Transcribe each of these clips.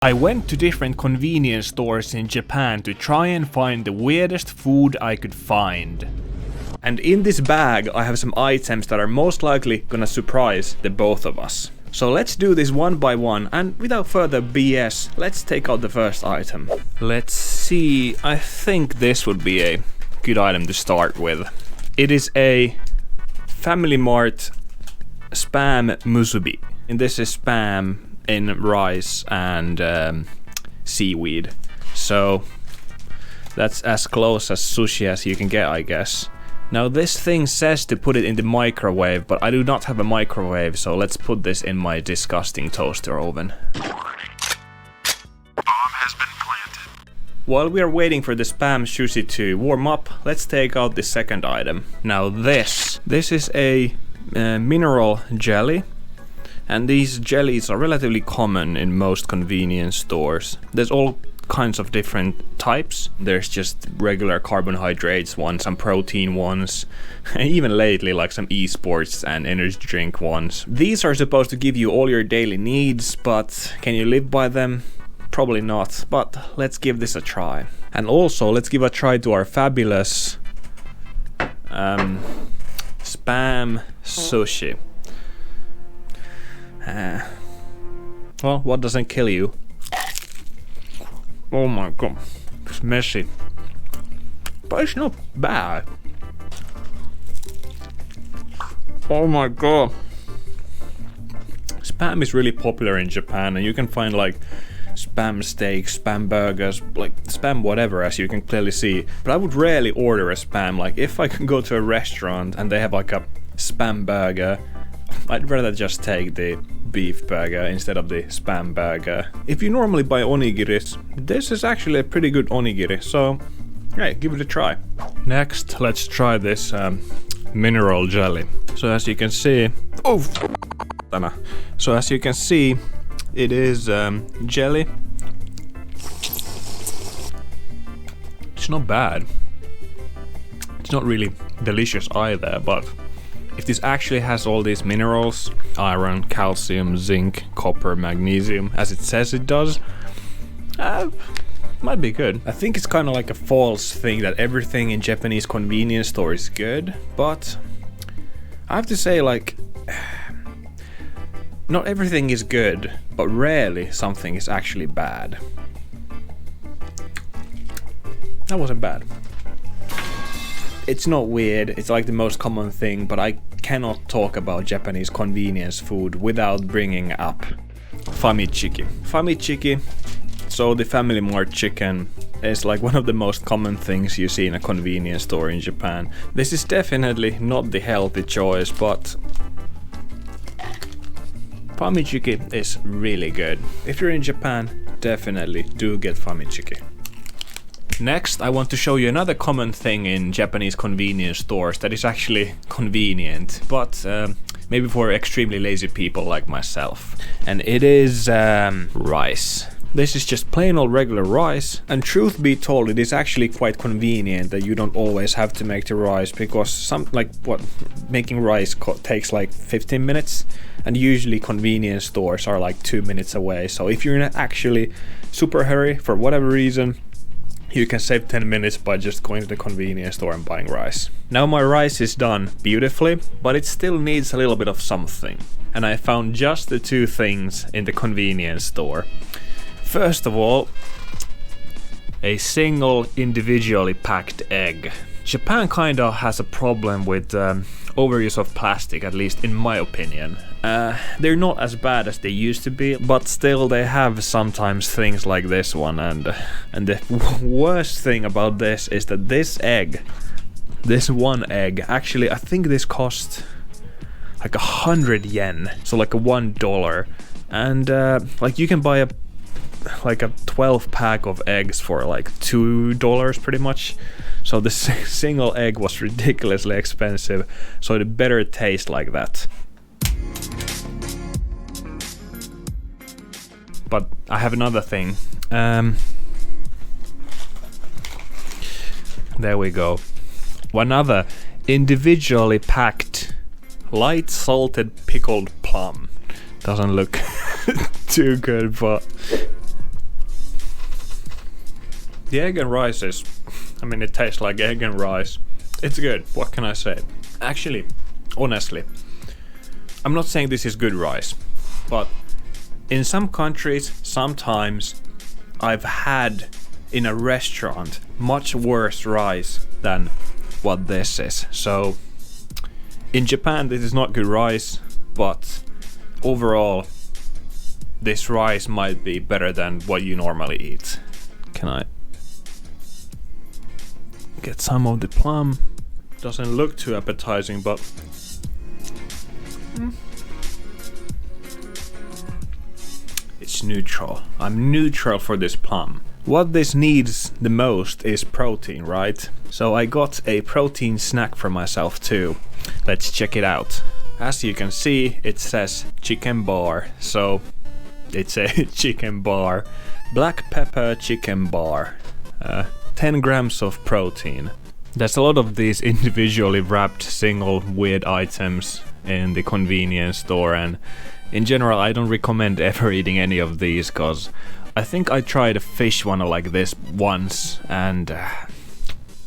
I went to different convenience stores in Japan to try and find the weirdest food I could find. And in this bag I have some items that are most likely gonna surprise the both of us. So let's do this one by one, and without further BS, let's take out the first item. Let's see, I think this would be a good item to start with. It is a Family Mart Spam musubi. And this is spam in rice and seaweed. So that's as close as sushi as you can get, I guess. Now this thing says to put it in the microwave, but I do not have a microwave, so let's put this in my disgusting toaster oven. Bomb has been planted. While we are waiting for the spam sushi to warm up, let's take out the second item. Now this is a mineral jelly. And these jellies are relatively common in most convenience stores. There's all kinds of different types. There's just regular carbohydrates ones, some protein ones, and even lately like some esports and energy drink ones. These are supposed to give you all your daily needs, but can you live by them? Probably not, but let's give this a try. And also let's give a try to our fabulous spam sushi. Well, what doesn't kill you? Oh my god, it's messy, but it's not bad. Oh my god. Spam is really popular in Japan, and you can find like spam steaks, spam burgers, like spam whatever, as you can clearly see. But I would rarely order a spam. Like if I can go to a restaurant and they have like a spam burger, I'd rather just take the beef burger instead of the spam burger. If you normally buy onigiris, this is actually a pretty good onigiri, so hey, give it a try. Next, let's try this mineral jelly. So as you can see, so as you can see, it is jelly. It's not bad. It's not really delicious either, but if this actually has all these minerals, iron, calcium, zinc, copper, magnesium, as it says it does, might be good. I think it's kind of like a false thing that everything in Japanese convenience store is good, but I have to say, like, not everything is good, but rarely something is actually bad. That wasn't bad. It's not weird, it's like the most common thing, but I cannot talk about Japanese convenience food without bringing up Famichiki. Famichiki, so the Family Mart chicken, is like one of the most common things you see in a convenience store in Japan. This is definitely not the healthy choice, but Famichiki is really good. If you're in Japan, definitely do get Famichiki. Next, I want to show you another common thing in Japanese convenience stores that is actually convenient, but maybe for extremely lazy people like myself. And it is rice. This is just plain old regular rice, and truth be told, it is actually quite convenient that you don't always have to make the rice, because making rice takes like 15 minutes, and usually convenience stores are like 2 minutes away. So if you're in an actually super hurry for whatever reason, you can save 10 minutes by just going to the convenience store and buying rice. Now my rice is done beautifully, but it still needs a little bit of something. And I found just the two things in the convenience store. First of all, a single individually packed egg. Japan kinda has a problem with overuse of plastic, at least in my opinion. They're not as bad as they used to be, but still they have sometimes things like this one, and the worst thing about this is that this one egg, actually I think this cost like 100 yen, so like a $1, and like you can buy a 12 pack of eggs for like $2 pretty much. So the single egg was ridiculously expensive, so it better taste like that. But I have another thing. There we go. One other individually packed light salted pickled plum. Doesn't look too good, but The egg and rice is, I mean, it tastes like egg and rice. It's good, what can I say? Actually, honestly, I'm not saying this is good rice, but in some countries, sometimes I've had in a restaurant much worse rice than what this is. So in Japan this is not good rice, but overall this rice might be better than what you normally eat. Can I get some of the plum? Doesn't look too appetizing, but it's neutral. I'm neutral for this plum. What this needs the most is protein, right? So I got a protein snack for myself too. Let's check it out. As you can see, it says chicken bar. So it's a chicken bar. Black pepper chicken bar. 10 grams of protein. There's a lot of these individually wrapped single weird items in the convenience store, and in general I don't recommend ever eating any of these, cause I think I tried a fish one like this once and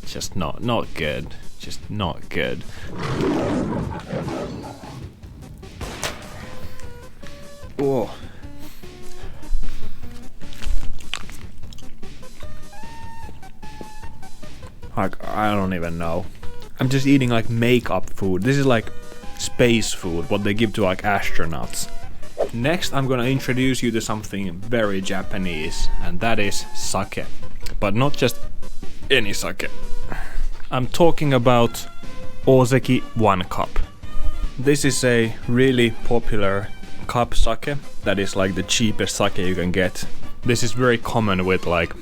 just not good. Just not good. Oh. Like, I don't even know. I'm just eating like makeup food. This is like space food, what they give to like astronauts. Next I'm gonna introduce you to something very Japanese, and that is sake. But not just any sake. I'm talking about Ozeki 1 cup. This is a really popular cup sake that is like the cheapest sake you can get. This is very common with like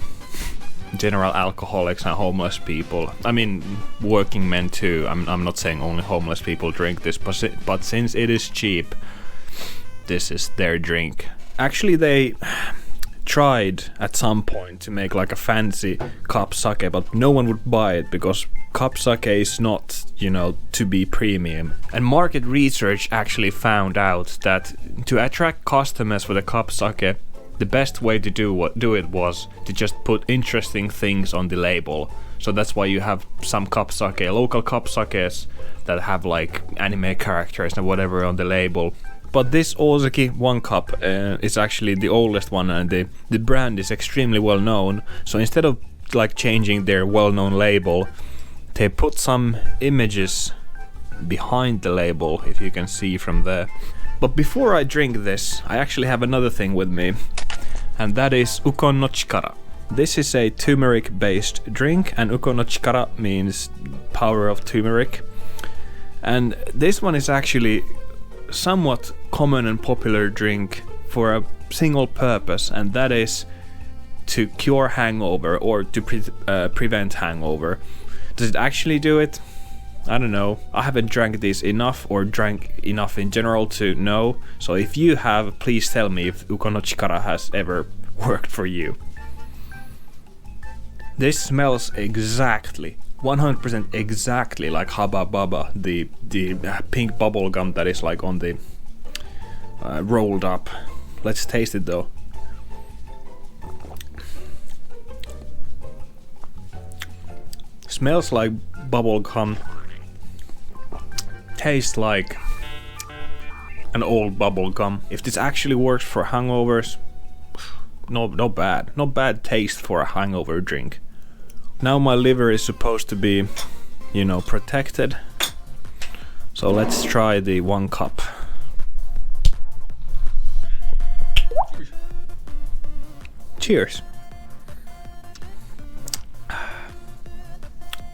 general alcoholics and homeless people. I mean, working men too. I'm not saying only homeless people drink this, but since it is cheap, this is their drink. Actually, they tried at some point to make like a fancy cup sake, but no one would buy it because cup sake is not, you know, to be premium. And market research actually found out that to attract customers for the cup sake, the best way to do it was to just put interesting things on the label. So that's why you have some cup sake, local cup sakes that have like anime characters and whatever on the label. But this Ozeki 1 cup is actually the oldest one, and the brand is extremely well known. So instead of like changing their well-known label, they put some images behind the label, if you can see from there. But before I drink this, I actually have another thing with me, and that is Ukon no Chikara. This is a turmeric-based drink, and Ukon no Chikara means power of turmeric. And this one is actually somewhat common and popular drink for a single purpose, and that is to cure hangover or to prevent hangover. Does it actually do it? I don't know. I haven't drank this enough or drank enough in general to know. So if you have, please tell me if Ukon no Chikara has ever worked for you. This smells exactly 100% exactly like Haba Baba, the pink bubble gum that is like on the rolled up. Let's taste it though. Smells like bubble gum. Tastes like an old bubble gum. If this actually works for hangovers, not bad. Not bad taste for a hangover drink. Now my liver is supposed to be, you know, protected. So let's try the 1 cup. Cheers.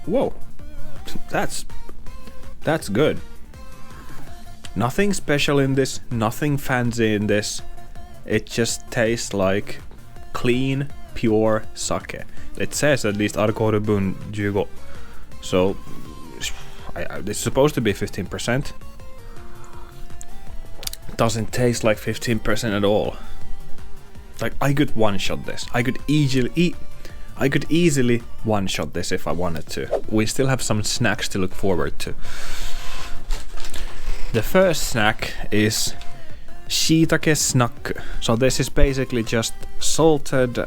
Whoa. That's good. Nothing special in this, nothing fancy in this. It just tastes like clean, pure sake. It says at least alcoholbun 15. So it's supposed to be 15%. Doesn't taste like 15% at all. Like, I could one-shot this. I could easily one-shot this if I wanted to. We still have some snacks to look forward to. The first snack is shiitake snack. So this is basically just salted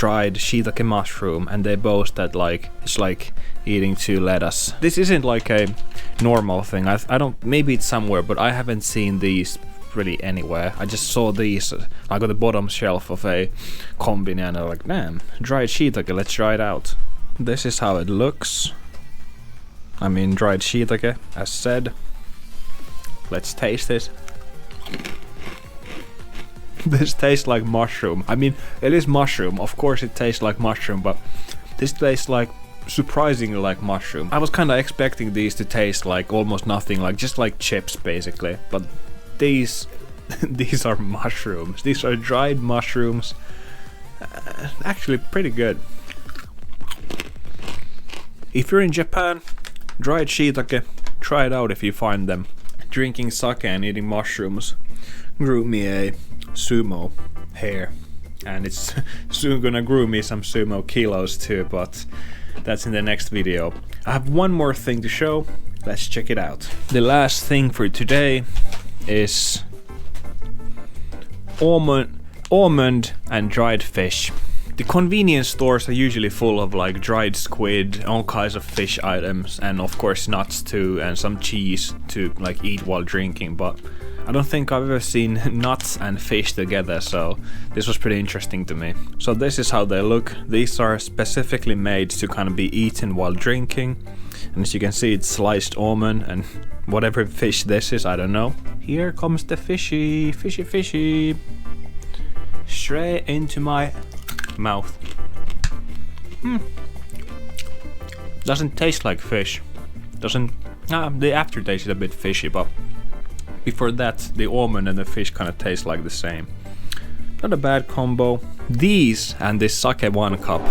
dried shiitake mushroom, and they boast that like it's like eating 2 lettuce. This isn't like a normal thing. I don't, maybe it's somewhere, but I haven't seen these really anywhere. I just saw these like on the bottom shelf of a combini, and I'm like, damn, dried shiitake, let's try it out. This is how it looks. I mean, dried shiitake, as said. Let's taste it. This tastes like mushroom. I mean, it is mushroom. Of course it tastes like mushroom, but this tastes like surprisingly like mushroom. I was kinda expecting these to taste like almost nothing, like just like chips basically. But these these are mushrooms. These are dried mushrooms. Actually pretty good. If you're in Japan, dried shiitake, try it out if you find them. Drinking sake and eating mushrooms grew me a sumo hair, and it's soon gonna grow me some sumo kilos too, but that's in the next video. I have one more thing to show. Let's check it out. The last thing for today is almond and dried fish. The convenience stores are usually full of like dried squid, all kinds of fish items, and of course nuts too, and some cheese to like eat while drinking, but I don't think I've ever seen nuts and fish together, so this was pretty interesting to me. So this is how they look. These are specifically made to kind of be eaten while drinking, and as you can see, it's sliced almond and whatever fish this is, I don't know. Here comes the fishy, fishy, straight into my mouth. Doesn't taste like fish. The aftertaste is a bit fishy, but before that the almond and the fish kind of taste like the same. Not a bad combo. These and this sake 1 cup,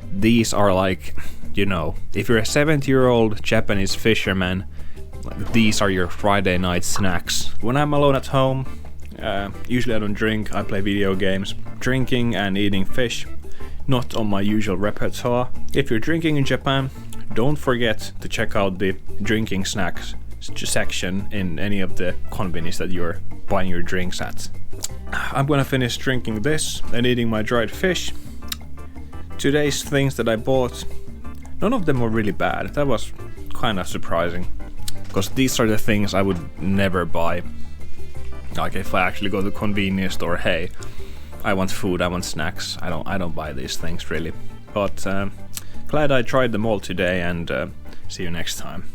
these are like, you know, if you're a 70-year-old Japanese fisherman, these are your Friday night snacks. When I'm alone at home, usually I don't drink, I play video games. Drinking and eating fish, not on my usual repertoire. If you're drinking in Japan, don't forget to check out the drinking snacks section in any of the convenies that you're buying your drinks at. I'm gonna finish drinking this and eating my dried fish. Today's things that I bought, none of them were really bad. That was kind of surprising, because these are the things I would never buy. Like if I actually go to the convenience store, hey, I want food, I want snacks, I don't buy these things really. But glad I tried them all today, and see you next time.